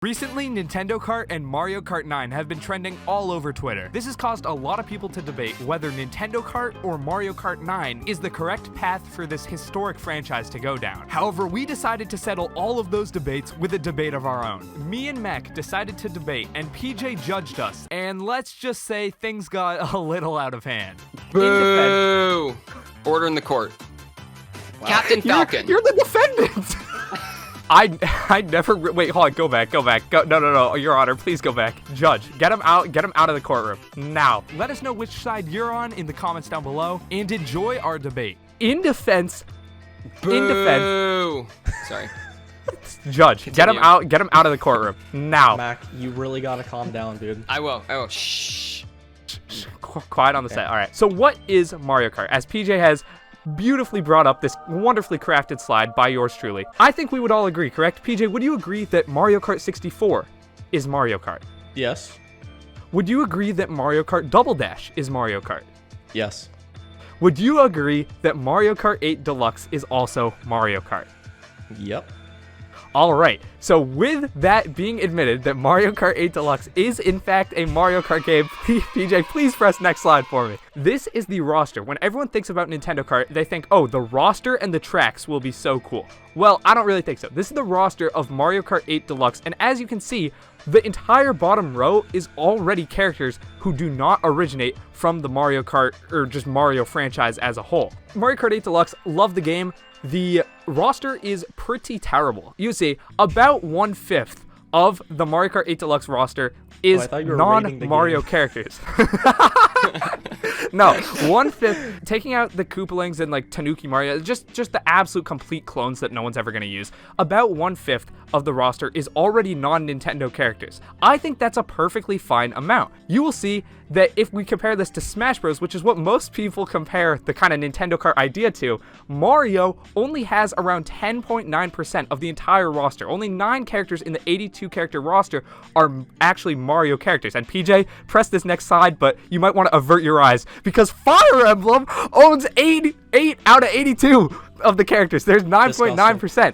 Recently, Nintendo Kart and Mario Kart 9 have been trending all over Twitter. This has caused a lot of people to debate whether Nintendo Kart or Mario Kart 9 is the correct path for this historic franchise to go down. However, we decided to settle all of those debates with a debate of our own. Me and Mech decided to debate, and PJ judged us, and let's just say things got a little out of hand. Boo! Order in the court. Wow. Captain Falcon. You're the defendant! I never, wait, hold on, go back, no, Your Honor, please go back. Judge, get him out of the courtroom, now. Let us know which side you're on in the comments down below, and enjoy our debate. In defense, Sorry. Judge, Continue. get him out of the courtroom, now. Mac, you really gotta calm down, dude. I will, shh. Quiet on the set, alright. So what is Mario Kart? As PJ has beautifully brought up this wonderfully crafted slide by yours truly. I think we would all agree, correct? PJ, would you agree that Mario Kart 64 is Mario Kart? Yes. Would you agree that Mario Kart Double Dash is Mario Kart? Yes. Would you agree that Mario Kart 8 Deluxe is also Mario Kart? Yep. Alright, so with that being admitted that Mario Kart 8 Deluxe is in fact a Mario Kart game, PJ, please press next slide for me. This is the roster. When everyone thinks about Nintendo Kart, they think, oh, the roster and the tracks will be so cool. Well, I don't really think so. This is the roster of Mario Kart 8 Deluxe, and as you can see, the entire bottom row is already characters who do not originate from the Mario Kart, or just Mario franchise as a whole. Mario Kart 8 Deluxe, love the game. The roster is pretty terrible. You see, about 1/5 of the Mario Kart 8 Deluxe roster is non-Mario characters. No, 1/5, taking out the Koopalings and like Tanuki Mario, just the absolute complete clones that no one's ever going to use. About 1/5 of the roster is already non-Nintendo characters. I think that's a perfectly fine amount. You will see that if we compare this to Smash Bros, which is what most people compare the kind of Nintendo Kart idea to, Mario only has around 10.9% of the entire roster. Only 9 characters in the 82 character roster are actually Mario characters. And PJ, press this next slide, but you might want to avert your eyes because Fire Emblem owns 8 out of 82 of the characters. There's 9.9%.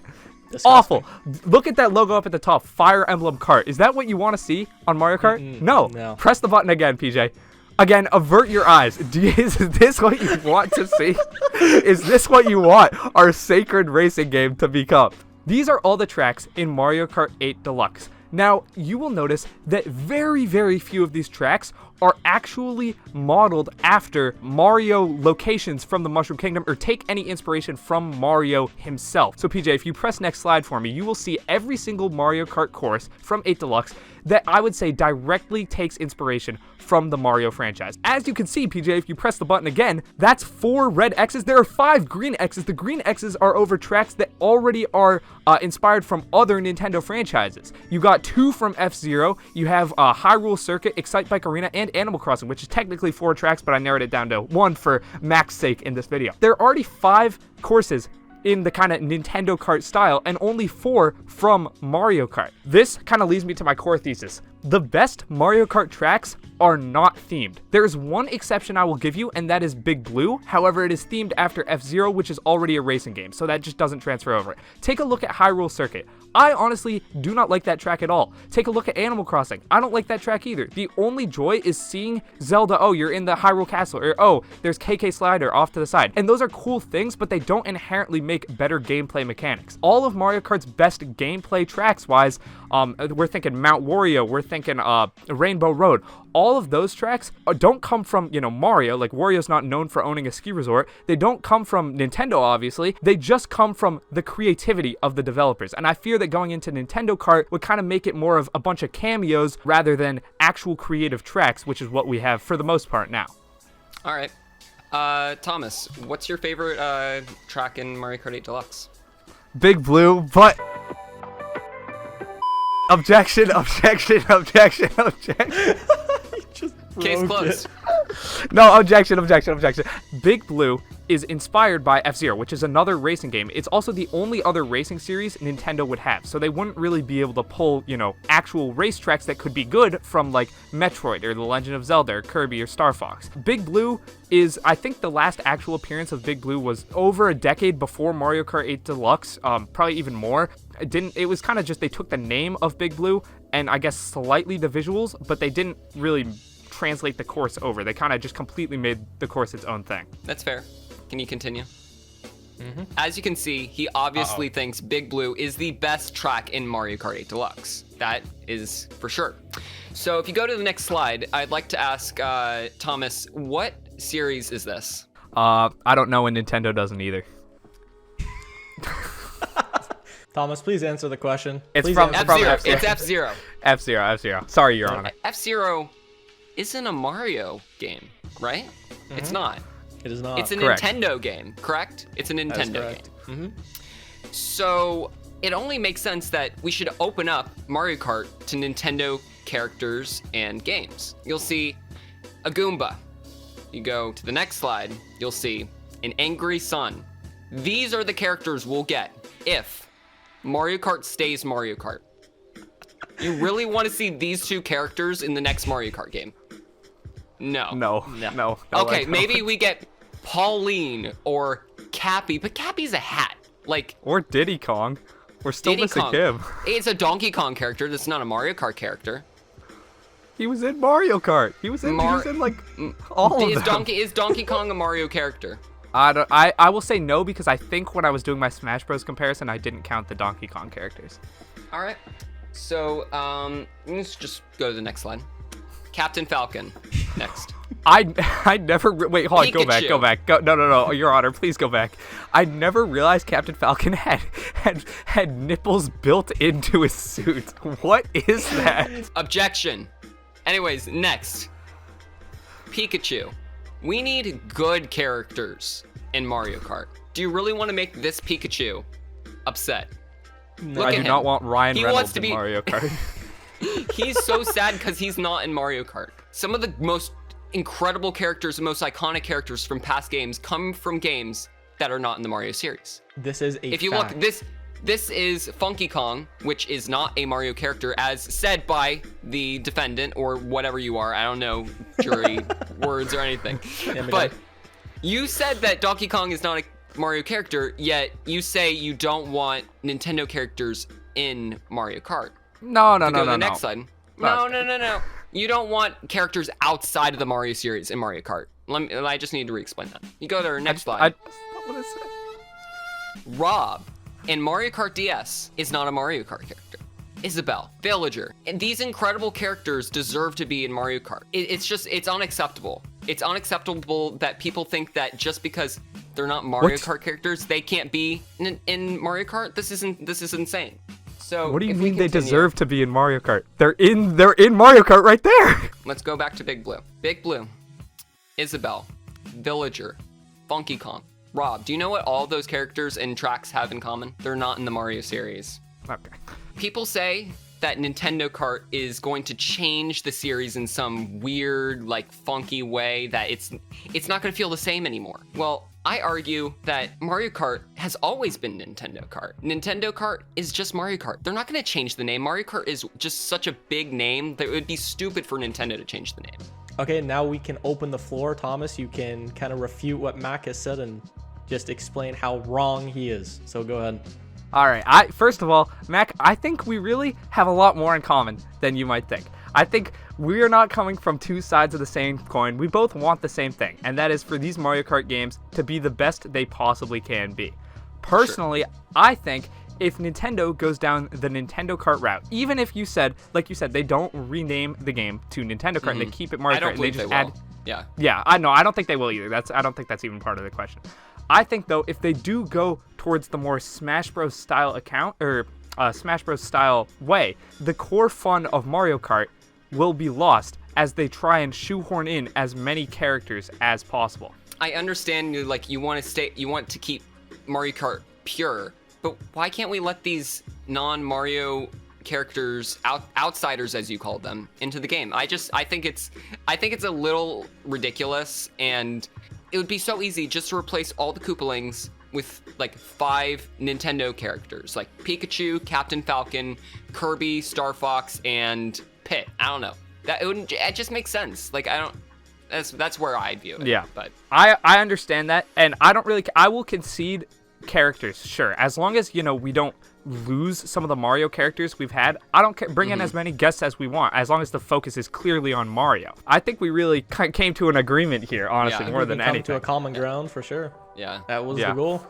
Awful. Look at that logo up at the top, Fire Emblem Kart. Is that what you want to see on Mario Kart? No. Press the button again, PJ. Again, avert your eyes. Is this what you want to see? Is this what you want our sacred racing game to become? These are all the tracks in Mario Kart 8 Deluxe. Now, you will notice that very, very few of these tracks are actually modeled after Mario locations from the Mushroom Kingdom or take any inspiration from Mario himself. So PJ, if you press next slide for me, you will see every single Mario Kart course from 8 Deluxe that I would say directly takes inspiration from the Mario franchise. As you can see, PJ, if you press the button again, that's 4 red X's. There are 5 green X's. The green X's are over tracks that already are inspired from other Nintendo franchises. You got 2 from F-Zero. You have Hyrule Circuit, Excite Bike Arena, and Animal Crossing, which is technically 4 tracks, but I narrowed it down to 1 for Mac's sake in this video. There are already 5 courses in the kind of Nintendo Kart style, and only 4 from Mario Kart. This kind of leads me to my core thesis. The best Mario Kart tracks are not themed. There's one exception I will give you, and that is Big Blue. However, it is themed after F-Zero, which is already a racing game, so that just doesn't transfer over. Take a look at Hyrule Circuit. I honestly do not like that track at all. Take a look at Animal Crossing. I don't like that track either. The only joy is seeing Zelda, oh, you're in the Hyrule Castle, or oh, there's KK Slider off to the side. And those are cool things, but they don't inherently make better gameplay mechanics. All of Mario Kart's best gameplay tracks-wise, we're thinking Mount Wario, we're thinking Rainbow Road. All of those tracks don't come from, Mario. Like, Wario's not known for owning a ski resort. They don't come from Nintendo, obviously. They just come from the creativity of the developers. And I fear that going into Nintendo Kart would kind of make it more of a bunch of cameos rather than actual creative tracks, which is what we have for the most part now. All right. Thomas, what's your favorite track in Mario Kart 8 Deluxe? Big Blue, but... Objection. Case closed. No, objection. Big Blue is inspired by F-Zero, which is another racing game. It's also the only other racing series Nintendo would have, so they wouldn't really be able to pull, actual racetracks that could be good from, like, Metroid or The Legend of Zelda or Kirby or Star Fox. Big Blue is, I think the last actual appearance of Big Blue was over a decade before Mario Kart 8 Deluxe, probably even more. It was kind of just, they took the name of Big Blue and I guess slightly the visuals, but they didn't really translate the course over. They kind of just completely made the course its own thing. That's fair. Can you continue? As you can see, he obviously thinks Big Blue is the best track in Mario Kart 8 Deluxe. That is for sure. So if you go to the next slide, I'd like to ask Thomas, what series is this? I don't know, and Nintendo doesn't either. Thomas, please answer the question. It's Please from answer. F-Zero. F-Zero. It's F-Zero. F-Zero. Sorry, Your Honor. F-Zero isn't a Mario game, right? It's not. It is not. It's a Correct. Nintendo game, correct? It's a That is Nintendo correct. game. So it only makes sense that we should open up Mario Kart to Nintendo characters and games. You'll see a Goomba. You go to the next slide, you'll see an angry sun. These are the characters we'll get if Mario Kart stays Mario Kart. You really want to see these two characters in the next Mario Kart game? No. No. Okay, I don't. maybe we get Pauline or Cappy, but Cappy's a hat. Like, Or Diddy Kong. We're still Diddy missing Kong. him. It's a Donkey Kong character that's not a Mario Kart character. He was in Mario Kart. He was in like all of them. Is Donkey Kong a Mario character? I will say no because I think when I was doing my Smash Bros comparison, I didn't count the Donkey Kong characters. All right. So, let's just go to the next slide. Captain Falcon. Next. I never wait. Hold on. Go Pikachu. back. No. Your Honor, please go back. I never realized Captain Falcon had nipples built into his suit. What is that? Objection. Anyways, next. Pikachu. We need good characters in Mario Kart. Do you really want to make this Pikachu upset? Look I at do him. not want Ryan He Reynolds wants to in be- Mario Kart. He's so sad because he's not in Mario Kart. Some of the most incredible characters, the most iconic characters from past games come from games that are not in the Mario series. This is a If you fact. look, this is Funky Kong, which is not a Mario character, as said by the defendant or whatever you are. I don't know jury words or anything. But you said that Donkey Kong is not a Mario character, yet you say you don't want Nintendo characters in Mario Kart. No. Go to the next slide. No. You don't want characters outside of the Mario series in Mario Kart. I just need to re-explain that. You go to our next slide. What is it? Rob in Mario Kart DS is not a Mario Kart character. Isabelle, Villager, and these incredible characters deserve to be in Mario Kart. It's unacceptable. It's unacceptable that people think that just because they're not Mario Kart characters, they can't be in Mario Kart. This is insane. So What do you if we mean they continue- deserve to be in Mario Kart? They're in Mario Kart right there. Let's go back to Big Blue. Big Blue, Isabelle, Villager, Funky Kong, Rob. Do you know what all those characters and tracks have in common? They're not in the Mario series. Okay. People say that Nintendo Kart is going to change the series in some weird, like, funky way, that it's not going to feel the same anymore. Well, I argue that Mario Kart has always been Nintendo Kart. Nintendo Kart is just Mario Kart. They're not going to change the name. Mario Kart is just such a big name that it would be stupid for Nintendo to change the name. Okay, now we can open the floor. Thomas, you can kind of refute what Mac has said and just explain how wrong he is. So go ahead. All right. First of all, Mac, I think we really have a lot more in common than you might think. I think we're not coming from two sides of the same coin. We both want the same thing, and that is for these Mario Kart games to be the best they possibly can be. Personally, I think if Nintendo goes down the Nintendo Kart route, even if you said, like you said, they don't rename the game to Nintendo Kart, they keep it Mario I don't Kart, and they believe just they add. will. Yeah. Yeah, I know. I don't think they will either. I don't think that's even part of the question. I think though, if they do go towards the more Smash Bros. Style account or Smash Bros. Style way, the core fun of Mario Kart will be lost as they try and shoehorn in as many characters as possible. I understand you want to keep Mario Kart pure, but why can't we let these non-Mario characters, outsiders as you called them, into the game? I think it's a little ridiculous, and it would be so easy just to replace all the Koopalings with like 5 Nintendo characters, like Pikachu, Captain Falcon, Kirby, Star Fox, and Pit. I don't know. It just makes sense. Like I don't. That's where I view it. Yeah, but I understand that, and I will concede characters, sure, as long as we don't lose some of the Mario characters we've had. I don't care, bring in as many guests as we want, as long as the focus is clearly on Mario. I think we really came to an agreement here, honestly, more than come anything. to a common ground for sure. Yeah, that was the goal.